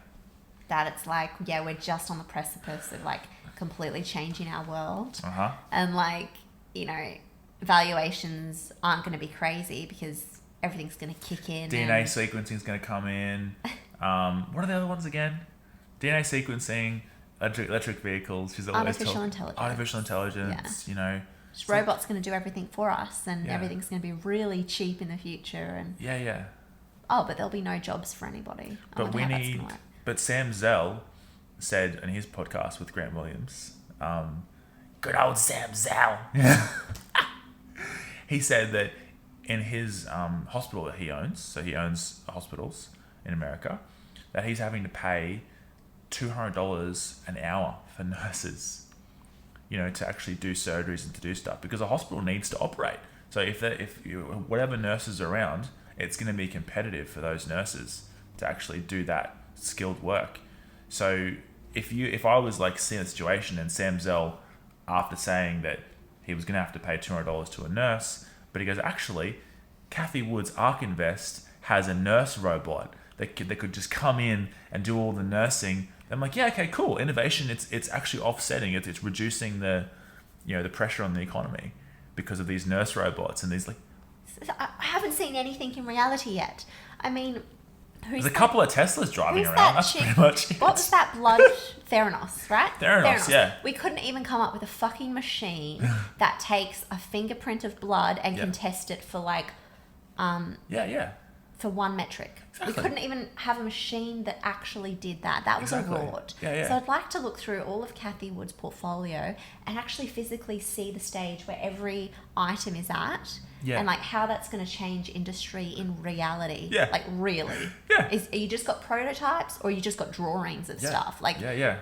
That it's like, we're just on the precipice of like completely changing our world. Uh-huh. And like, valuations aren't going to be crazy because everything's going to kick in. DNA sequencing is going to come in. What are the other ones again? DNA sequencing, electric vehicles. She's always artificial intelligence. Just robots going to do everything for us, and everything's going to be really cheap in the future. And but there'll be no jobs for anybody. But Sam Zell said in his podcast with Grant Williams, good old Sam Zell. He said that in his hospital that he owns, so he owns hospitals in America, that he's having to pay $200 an hour for nurses. To actually do surgeries and to do stuff, because a hospital needs to operate. So if whatever nurses are around, it's going to be competitive for those nurses to actually do that skilled work. So if I was like seeing a situation and Sam Zell, after saying that he was going to have to pay $200 to a nurse, but he goes, actually, Cathy Wood's ARK Invest has a nurse robot that could just come in and do all the nursing. I'm like, yeah, okay, cool. Innovation, it's actually offsetting it. It's reducing the pressure on the economy because of these nurse robots and these like. I haven't seen anything in reality yet. I mean, there's a couple of Teslas driving around. That's pretty much it. What was that blood? Theranos, right? Theranos, yeah. We couldn't even come up with a fucking machine that takes a fingerprint of blood and can test it for like. Yeah. for one metric. Exactly. We couldn't even have a machine that actually did that. That was Exactly. a reward. Yeah. So I'd like to look through all of Kathy Wood's portfolio and actually physically see the stage where every item is at. Yeah. And like how that's going to change industry in reality. Yeah. Like really. Yeah. Are you just got prototypes or you just got drawings of stuff? Like Yeah.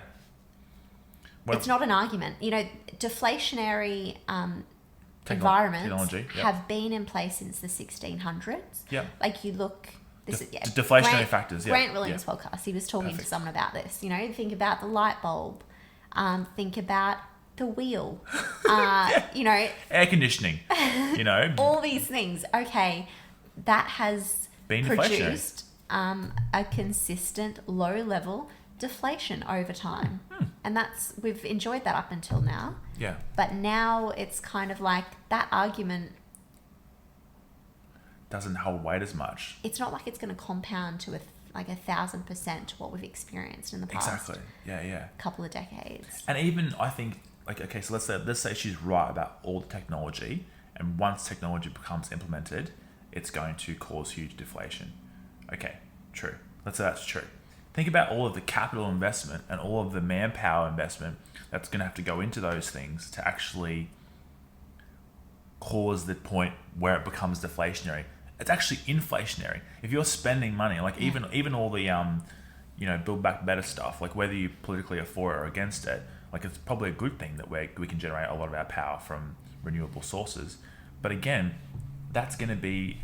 Well, it's not an argument. You know, deflationary environments technology, have been in place since the 1600s. Yeah. Like you look... deflationary factors, yeah. Grant Williams' podcast, he was talking to someone about this. You know, think about the light bulb. Think about the wheel. You know... Air conditioning, you know. all these things. Okay, that has been produced a consistent low-level deflation over time. And we've enjoyed that up until now. Yeah. But now it's kind of like that argument doesn't hold weight as much. It's not like it's going to compound to 1,000% to what we've experienced in the past. Exactly. Yeah. Couple of decades. And even I think okay, so let's say she's right about all the technology, and once technology becomes implemented, it's going to cause huge deflation. Okay, true. Let's say that's true. Think about all of the capital investment and all of the manpower investment that's going to have to go into those things to actually cause the point where it becomes deflationary. It's actually inflationary. If you're spending money, like even all the Build Back Better stuff, like whether you politically are for it or against it, like it's probably a good thing that we can generate a lot of our power from renewable sources. But again, that's going to be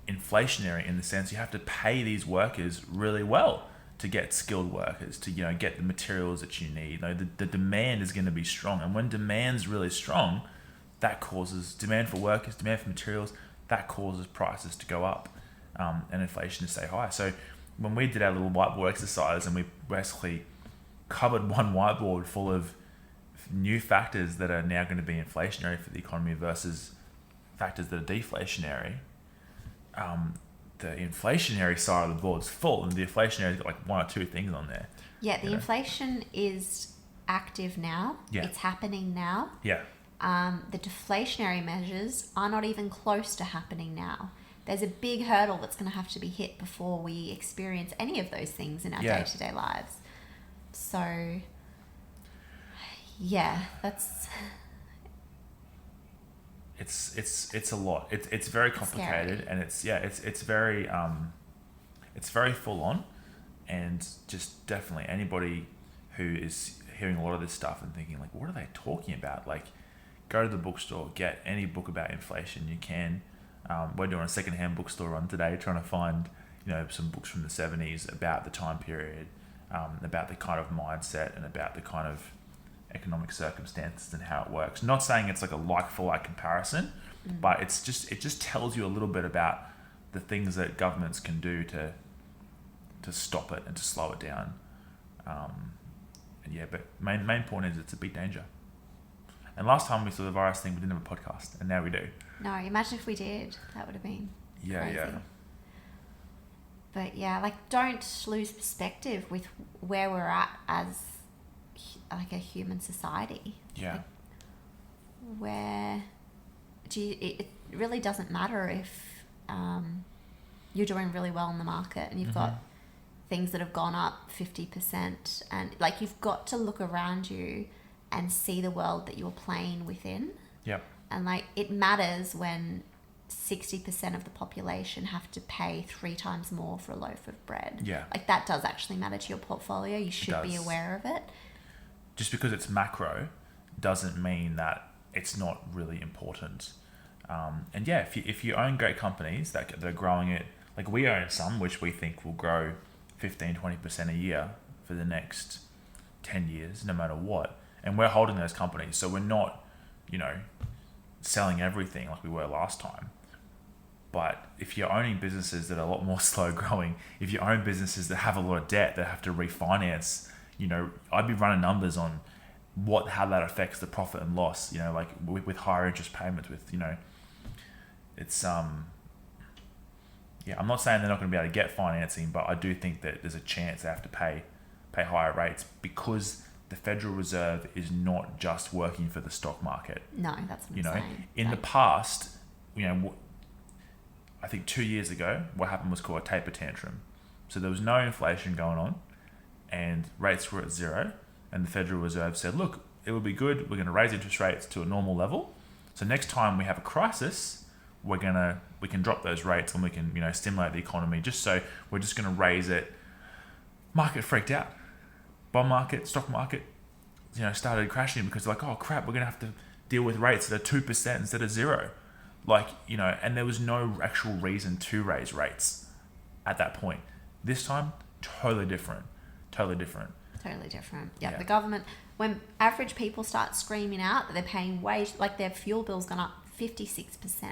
inflationary in the sense you have to pay these workers really well to get skilled workers, to get the materials that you need. The demand is going to be strong, and when demand's really strong, that causes demand for workers, demand for materials. That causes prices to go up, and inflation to stay high. So when we did our little whiteboard exercise, and we basically covered one whiteboard full of new factors that are now going to be inflationary for the economy versus factors that are deflationary, the inflationary side of the board's full, and the deflationary's got like one or two things on there. Yeah, the inflation is active now. Yeah. It's happening now. Yeah. The deflationary measures are not even close to happening now. There's a big hurdle that's going to have to be hit before we experience any of those things in our day-to-day lives. So, yeah, that's... It's a lot. It's very complicated, scary. And it's very full on, and just definitely anybody who is hearing a lot of this stuff and thinking like, what are they talking about? Like, go to the bookstore, get any book about inflation you can. We're doing a secondhand bookstore run today, trying to find some books from the 70's about the time period, about the kind of mindset and about the kind of economic circumstances and how it works. Not saying it's like a like for like comparison, but it just tells you a little bit about the things that governments can do to stop it and to slow it down. But main point is it's a big danger. And last time we saw the virus thing, we didn't have a podcast, and now we do. No, imagine if we did. That would have been crazy. Yeah. But yeah, don't lose perspective with where we're at as like a human society. Yeah. Where it really doesn't matter if you're doing really well in the market and you've got things that have gone up 50%, and you've got to look around you and see the world that you're playing within. Yep. And it matters when 60% of the population have to pay 3 times more for a loaf of bread. Yeah. That does actually matter to your portfolio. You should be aware of it. Just because it's macro doesn't mean that it's not really important. And yeah, if you own great companies that are growing it, like we own some which we think will grow 15-20% a year for the next 10 years, no matter what. And we're holding those companies. So we're not, selling everything like we were last time. But if you're owning businesses that are a lot more slow growing, if you own businesses that have a lot of debt, that have to refinance, I'd be running numbers on how that affects the profit and loss, with higher interest payments, it's, I'm not saying they're not going to be able to get financing, but I do think that there's a chance they have to pay higher rates because the Federal Reserve is not just working for the stock market. No, that's what I'm saying. In the past, I I think 2 years ago, what happened was called a taper tantrum. So there was no inflation going on, and rates were at zero, and the Federal Reserve said, look, it would be good, we're going to raise interest rates to a normal level. So next time we have a crisis, we can drop those rates and we can, stimulate the economy. Just so we're just going to raise it. Market freaked out. Bond market, stock market, started crashing because like, oh crap, we're going to have to deal with rates that are 2% instead of zero. And there was no actual reason to raise rates at that point. This time, totally different. Yeah, the government, when average people start screaming out that they're paying wage, like their fuel bill's gone up 56%.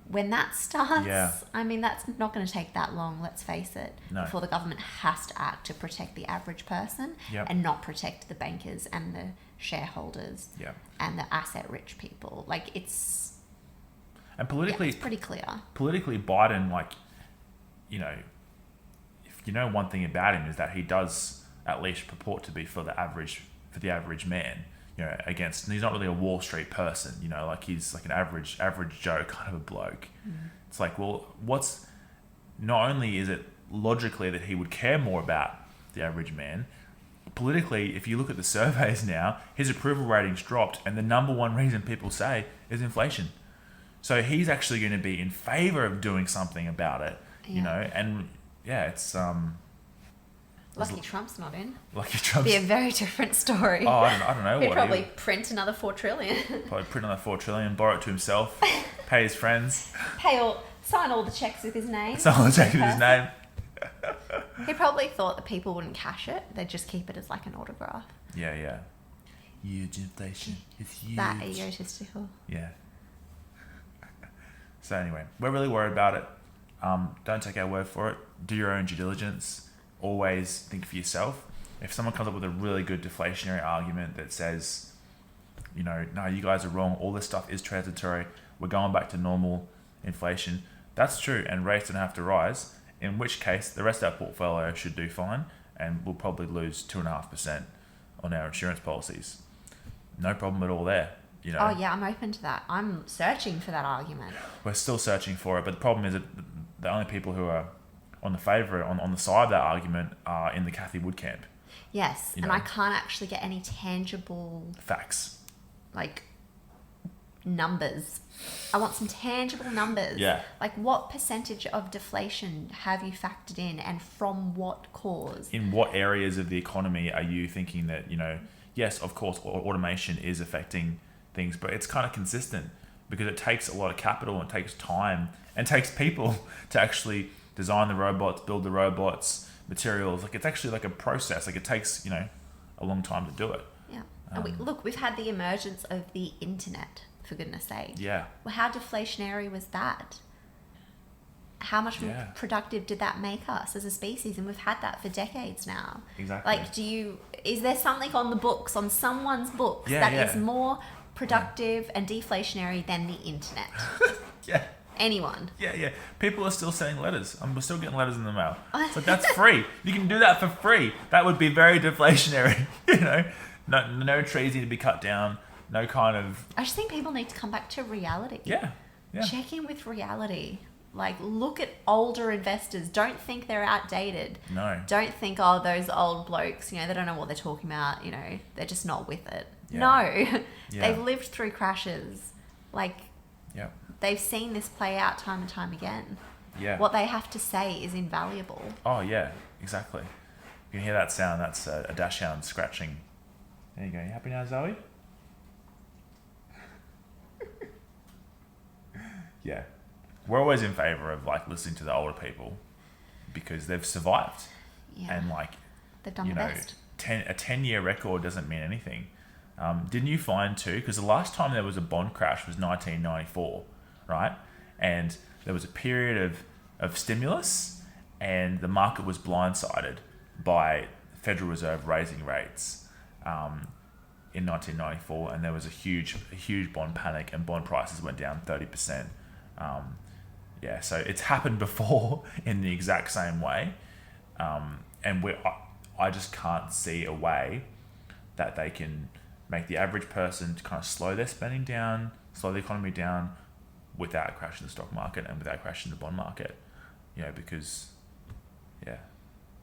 When that starts, that's not going to take that long, let's face it, before the government has to act to protect the average person and not protect the bankers and the shareholders and the asset-rich people. And politically, it's pretty clear. Politically, Biden, if one thing about him is that he does at least purport to be for the average man. And he's not really a Wall Street person, he's like an average Joe kind of a bloke. It's like, well, not only is it logically that he would care more about the average man, politically, if you look at the surveys now, his approval ratings dropped, and the number one reason people say is inflation. So he's actually going to be in favor of doing something about it, it's Lucky Trump's not in. Lucky Trump's... Be a very different story. Oh, I don't know. He'd probably print another $4 trillion. Probably print another $4 trillion, borrow it to himself, pay his friends. Sign all the checks with his name. He probably thought that people wouldn't cash it. They'd just keep it as like an autograph. Yeah. Huge inflation. It's huge. That egotistical. Yeah. So anyway, we're really worried about it. Don't take our word for it. Do your own due diligence. Always think for yourself. If someone comes up with a really good deflationary argument that says, no, you guys are wrong, all this stuff is transitory, we're going back to normal inflation, that's true, and rates don't have to rise, in which case the rest of our portfolio should do fine, and we'll probably lose 2.5% on our insurance policies. No problem at all there. Oh yeah, I'm open to that. I'm searching for that argument. We're still searching for it, but the problem is that the only people who are on the side of that argument are in the Cathy Wood camp. Yes, and I can't actually get any tangible... facts. Like, numbers. I want some tangible numbers. Yeah. Like, what percentage of deflation have you factored in, and from what cause? In what areas of the economy are you thinking that, yes, of course, automation is affecting things, but it's kind of consistent because it takes a lot of capital and it takes time and takes people to actually design the robots, build the robots, materials. It's actually like a process. It takes, a long time to do it. Yeah. And we've had the emergence of the internet, for goodness sake. Yeah. Well, how deflationary was that? How much more productive did that make us as a species? And we've had that for decades now. Exactly. Is there something on the books, on someone's books, that is more productive and deflationary than the internet? Yeah. Anyone? Yeah. People are still sending letters. We're still getting letters in the mail. So that's free. You can do that for free. That would be very deflationary. No trees need to be cut down. No kind of... I just think people need to come back to reality. Yeah. Check in with reality. Look at older investors. Don't think they're outdated. No. Don't think, those old blokes, they don't know what they're talking about. They're just not with it. Yeah. No. They've lived through crashes. Yeah. They've seen this play out time and time again. Yeah. What they have to say is invaluable. Oh, yeah. Exactly. You can hear that sound. That's a dachshund scratching. There you go. You happy now, Zoe? Yeah. We're always in favour of listening to the older people because they've survived. Yeah. And they've done the best. A 10-year record doesn't mean anything. Didn't you find too, because the last time there was a bond crash was 1994, right? And there was a period of stimulus and the market was blindsided by the Federal Reserve raising rates in 1994, and there was a huge bond panic and bond prices went down 30%. So it's happened before in the exact same way, and I just can't see a way that they can make the average person to kind of slow their spending down, slow the economy down, without crashing the stock market and without crashing the bond market, you know, because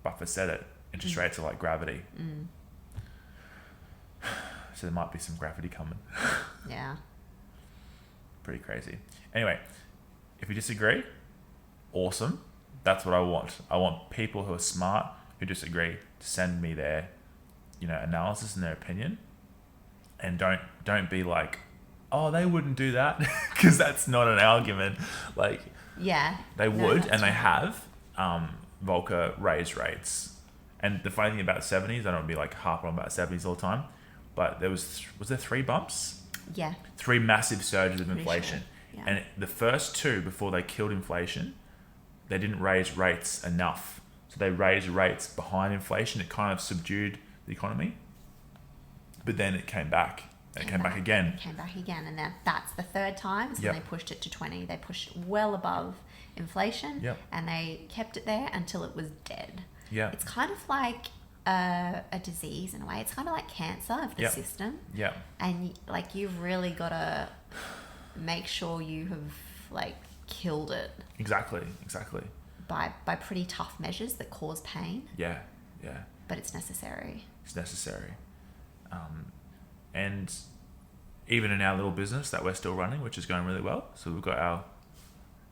Buffett said it, interest rates are like gravity. So there might be some gravity coming. Yeah. Pretty crazy. Anyway, if you disagree, awesome. That's what I want. I want people who are smart, who disagree, to send me their, you know, analysis and their opinion. And don't be like, oh, they wouldn't do that, because that's not an argument. Like, they would, and they have. Volcker raised rates, and the funny thing about 70's, I don't want to be like harping on about 70's all the time, but there was there 3 bumps? Yeah. 3 massive surges of inflation. Sure. And the first 2, before they killed inflation, they didn't raise rates enough. So they raised rates behind inflation. It kind of subdued the economy. But then it came back. And it came back again. It came back again. And then that's the 3rd time. So they pushed it to 20. They pushed well above inflation. Yep. And they kept it there until it was dead. Yeah. It's kind of like a disease in a way. It's kind of like cancer of the system. Yeah. And like you've really got to make sure you have like killed it. Exactly. By pretty tough measures that cause pain. Yeah. But it's necessary. And even in our little business that we're still running, which is going really well. So we've got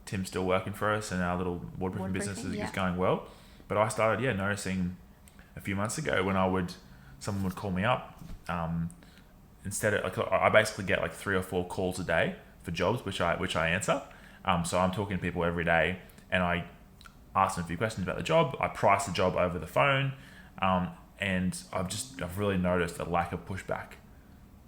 Tim still working for us, and our little waterproofing business is going well. But I started, noticing a few months ago when someone would call me up, instead of, like, I basically get like 3 or 4 calls a day for jobs, which I answer. So I'm talking to people every day, and I ask them a few questions about the job. I price the job over the phone, and I've really noticed a lack of pushback,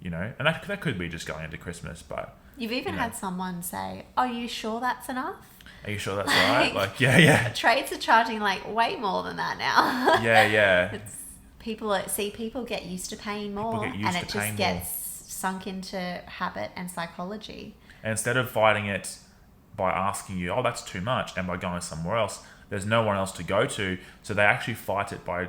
you know, and that could be just going into Christmas, but you've even had someone say, "Are you sure that's enough? Are you sure that's right?" Like, yeah. Trades are charging like way more than that now. Yeah. It's people get used to paying more, and it just gets sunk into habit and psychology. And instead of fighting it by asking you, "Oh, that's too much," and by going somewhere else, there's no one else to go to, so they actually fight it by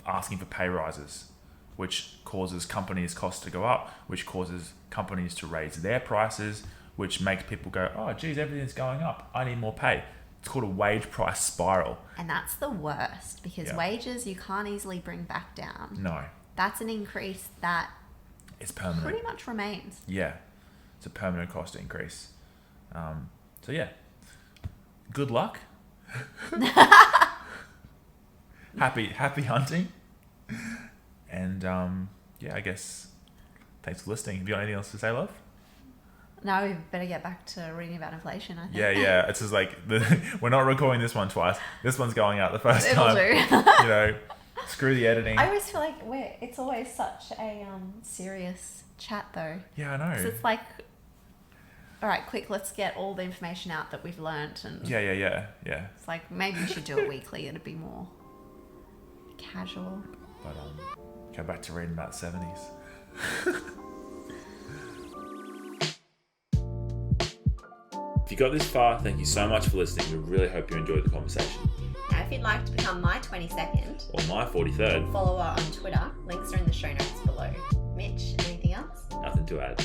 asking for pay rises, which causes companies' costs to go up, which causes companies to raise their prices, which makes people go, "Oh, geez, everything's going up. I need more pay." It's called a wage price spiral. And that's the worst, because wages you can't easily bring back down. No. That's an increase that it's permanent. Pretty much remains. Yeah. It's a permanent cost increase. So yeah. Good luck. Happy hunting. And I guess thanks for listening. Have you got anything else to say, love? No, we better get back to reading about inflation, I think. Yeah. It's just like we're not recording this one twice. This one's going out the first time. It'll do. You know, screw the editing. I always feel like it's always such a serious chat, though. Yeah, I know. 'Cause it's like, all right, quick, let's get all the information out that we've learnt. And Yeah. It's like, maybe we should do it weekly. It'd be more casual. But go back to reading about 70's. If you got this far, thank you so much for listening. We really hope you enjoyed the conversation. Now, if you'd like to become my 22nd or my 43rd follower on Twitter, links are in the show notes below. Mitch, anything else? Nothing to add.